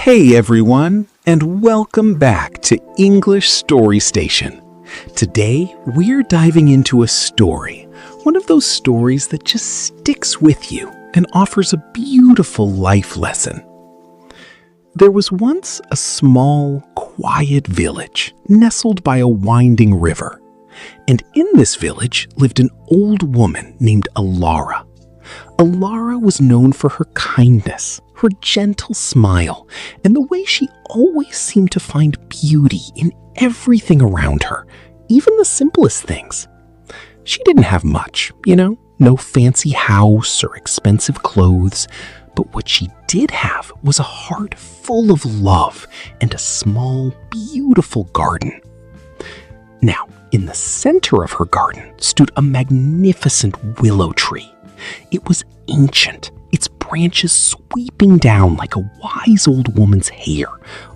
Hey everyone, and welcome back to English Story Station. Today, we're diving into a story, one of those stories that just sticks with you and offers a beautiful life lesson. There was once a small, quiet village nestled by a winding river. And in this village lived an old woman named Alara. Alara was known for her kindness, her gentle smile, and the way she always seemed to find beauty in everything around her, even the simplest things. She didn't have much, no fancy house or expensive clothes, but what she did have was a heart full of love and a small, beautiful garden. Now, in the center of her garden stood a magnificent willow tree. It was ancient, its branches sweeping down like a wise old woman's hair,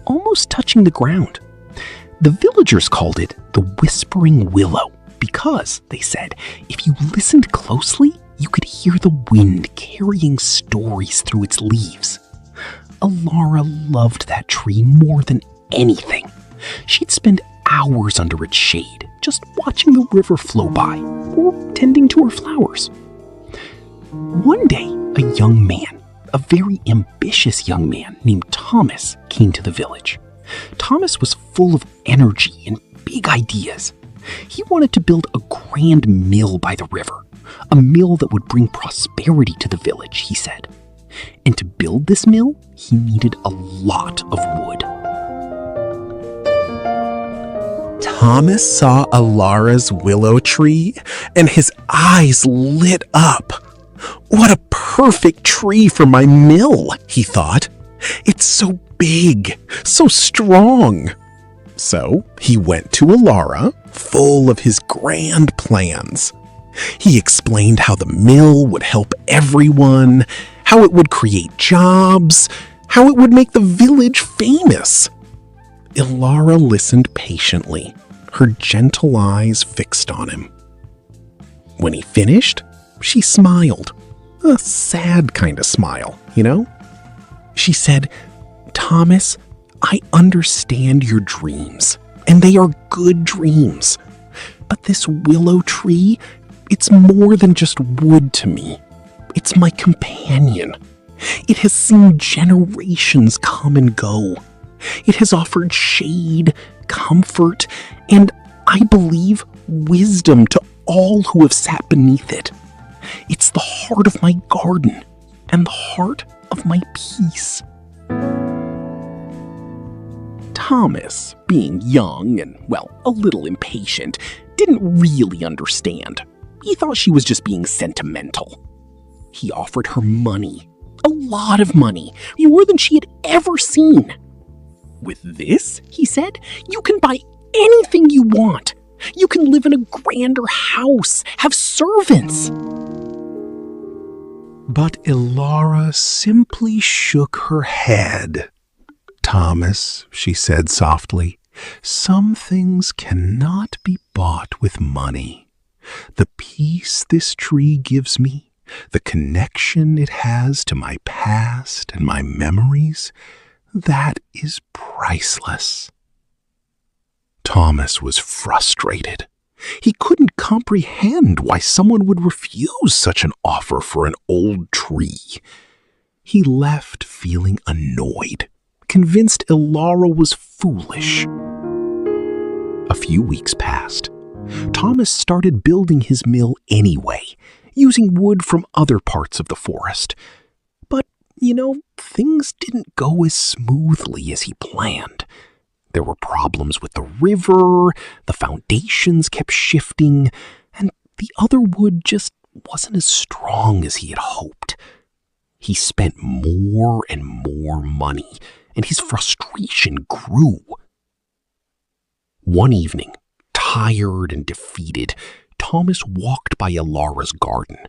almost touching the ground. The villagers called it the Whispering Willow because, they said, if you listened closely, you could hear the wind carrying stories through its leaves. Alara loved that tree more than anything. She'd spend hours under its shade, just watching the river flow by or tending to her flowers. One day, a young man, a very ambitious young man named Thomas, came to the village. Thomas was full of energy and big ideas. He wanted to build a grand mill by the river, a mill that would bring prosperity to the village, he said. And to build this mill, he needed a lot of wood. Thomas saw Alara's willow tree, and his eyes lit up. What a perfect tree for my mill, he thought. It's so big, so strong. So he went to Alara, full of his grand plans. He explained how the mill would help everyone, how it would create jobs, how it would make the village famous. Alara listened patiently, her gentle eyes fixed on him. When he finished, she smiled. A sad kind of smile, She said, "Thomas, I understand your dreams, and they are good dreams. But this willow tree, it's more than just wood to me. It's my companion. It has seen generations come and go. It has offered shade, comfort, and, I believe, wisdom to all who have sat beneath it. It's the heart of my garden and the heart of my peace." Thomas, being young and, a little impatient, didn't really understand. He thought she was just being sentimental. He offered her money, a lot of money, more than she had ever seen. "With this," he said, "you can buy anything you want. You can live in a grander house, have servants." But Alara simply shook her head. "Thomas," she said softly, "some things cannot be bought with money. The peace this tree gives me, the connection it has to my past and my memories, that is priceless." Thomas was frustrated. He couldn't comprehend why someone would refuse such an offer for an old tree. He left feeling annoyed, convinced Alara was foolish. A few weeks passed. Thomas started building his mill anyway, using wood from other parts of the forest. But, things didn't go as smoothly as he planned. There were problems with the river, the foundations kept shifting, and the other wood just wasn't as strong as he had hoped. He spent more and more money, and his frustration grew. One evening, tired and defeated, Thomas walked by Alara's garden.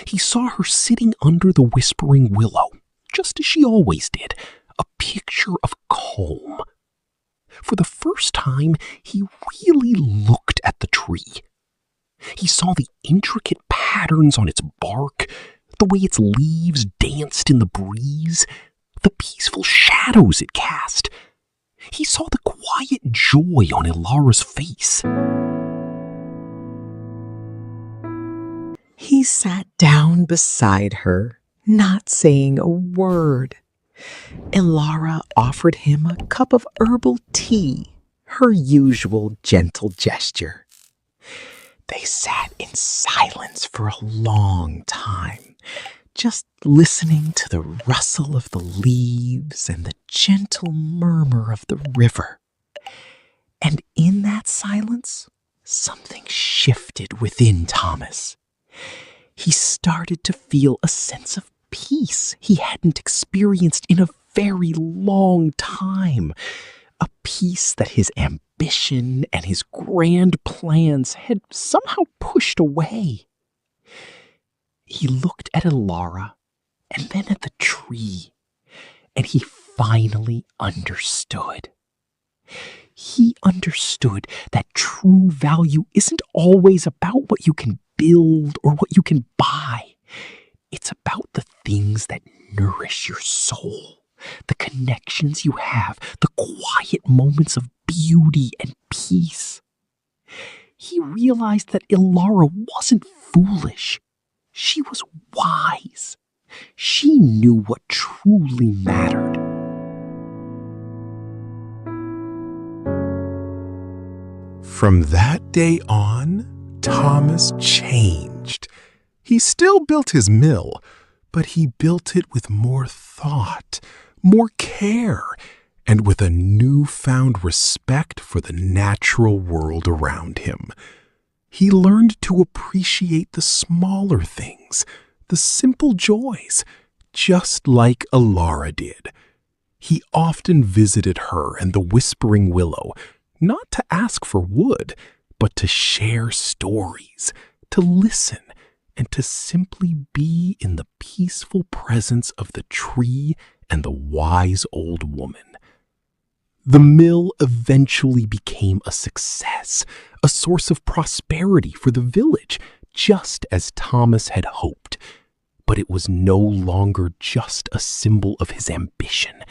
He saw her sitting under the whispering willow, just as she always did, a picture of calm. For the first time, he really looked at the tree. He saw the intricate patterns on its bark, the way its leaves danced in the breeze, the peaceful shadows shadows it cast. He saw the quiet joy on Ilara's face. He sat down beside her, not saying a word. Ilara offered him a cup of herbal tea, her usual gentle gesture. They sat in silence for a long time, just listening to the rustle of the leaves and the gentle murmur of the river. And in that silence, something shifted within Thomas. He started to feel a sense of peace he hadn't experienced in a very long time. A peace that his ambition and his grand plans had somehow pushed away. He looked at Ilara and then at the tree, and he finally understood. He understood that true value isn't always about what you can build or what you can buy. It's about the things that nourish your soul, the connections you have, the quiet moments of beauty and peace. He realized that Ilara wasn't foolish. She was wise. She knew what truly mattered. From that day on, Thomas changed. He still built his mill, but he built it with more thought, more care, and with a newfound respect for the natural world around him. He learned to appreciate the smaller things, the simple joys, just like Ilara did. He often visited her and the Whispering Willow, not to ask for wood, but to share stories, to listen, and to simply be in the peaceful presence of the tree and the wise old woman. The mill eventually became a success, a source of prosperity for the village, just as Thomas had hoped. But it was no longer just a symbol of his ambition.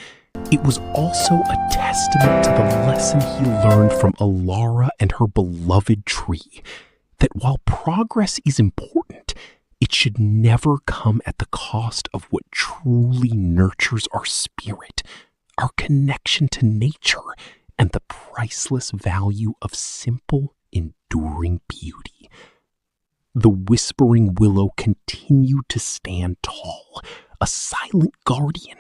It was also a testament to the lesson he learned from Ilara and her beloved tree, that while progress is important, it should never come at the cost of what truly nurtures our spirit, our connection to nature, and the priceless value of simple, enduring beauty. The Whispering Willow continued to stand tall, a silent guardian,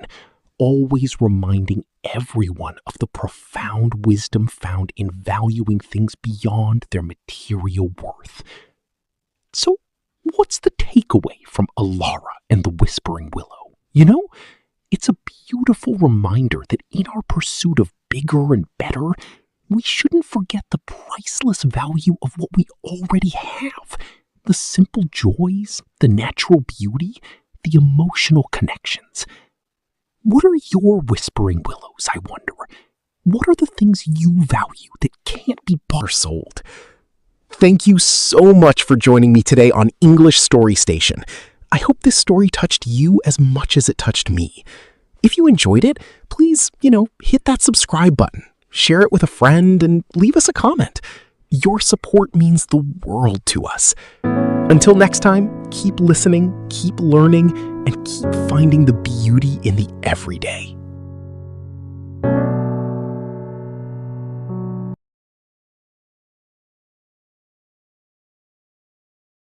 always reminding everyone of the profound wisdom found in valuing things beyond their material worth. So, what's the takeaway from Ilara and the Whispering Willow? You know, it's a beautiful reminder that in our pursuit of bigger and better, we shouldn't forget the priceless value of what we already have. The simple joys, the natural beauty, the emotional connections. What are your Whispering Willows, I wonder? What are the things you value that can't be bought or sold? Thank you so much for joining me today on English Story Station. I hope this story touched you as much as it touched me. If you enjoyed it, please, hit that subscribe button, share it with a friend, and leave us a comment. Your support means the world to us. Until next time, keep listening, keep learning, and keep finding the beauty in the everyday.